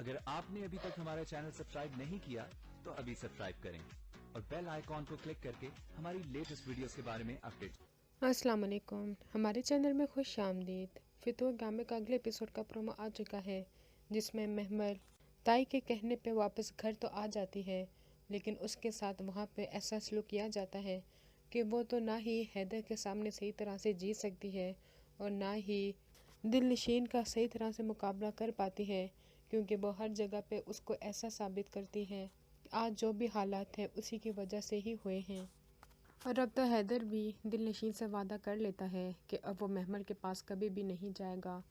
अगर आपने अभी तक हमारा चैनल सब्सक्राइब नहीं किया तो अभी सब्सक्राइब करें और बेल आइकॉन को क्लिक करके हमारी लेटेस्ट वीडियोस के बारे में अपडेट। अस्सलाम वालेकुम, हमारे चैनल में खुश आमदीद। फितूर ड्रामे का अगले एपिसोड का प्रोमो आ चुका है, जिसमें महमल ताई के कहने पे वापस घर तो आ जाती है, लेकिन उसके साथ वहाँ पे ऐसा सलूक किया जाता है कि वो तो ना ही हैदर के सामने सही तरह से जी सकती है और ना ही दिलनशीन का सही तरह से मुकाबला कर पाती है, क्योंकि वो हर जगह पे उसको ऐसा साबित करती है कि आज जो भी हालात हैं उसी की वजह से ही हुए हैं। और अब तो हैदर भी दिलनशीन से वादा कर लेता है कि अब वो महमल के पास कभी भी नहीं जाएगा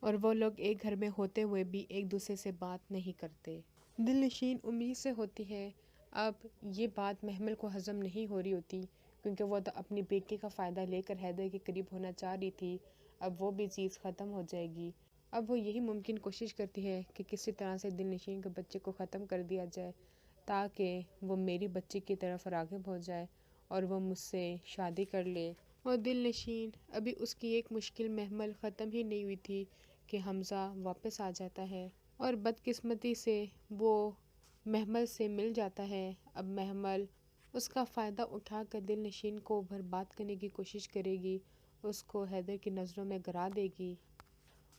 और वो लोग एक घर में होते हुए भी एक दूसरे से बात नहीं करते। दिलनशीन उम्मीद से होती है, अब ये बात महमल को हजम नहीं हो रही होती, क्योंकि वो तो अपनी बेटी का फ़ायदा लेकर हैदर के करीब होना चाह रही थी। अब वो भी चीज़ ख़त्म हो जाएगी। अब वो यही मुमकिन कोशिश करती है कि किसी तरह से दिलनशीन के बच्चे को ख़त्म कर दिया जाए, ताकि वो मेरी बच्ची की तरफ राग़िब हो जाए और वो मुझसे शादी कर ले। और दिलनशीन अभी उसकी एक मुश्किल महमल ख़त्म ही नहीं हुई थी कि हमज़ा वापस आ जाता है और बदकिस्मती से वो महमल से मिल जाता है। अब महमल उसका फ़ायदा उठाकर दिलनशीन को बर्बाद करने की कोशिश करेगी, उसको हैदर की नज़रों में गिरा देगी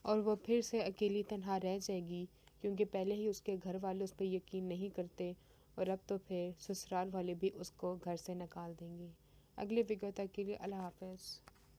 और वो फिर से अकेली तन्हा रह जाएगी, क्योंकि पहले ही उसके घर वाले उस पर यकीन नहीं करते और अब तो फिर ससुराल वाले भी उसको घर से निकाल देंगे। अगले वीडियो तक के लिए अल्लाह हाफ़िज़।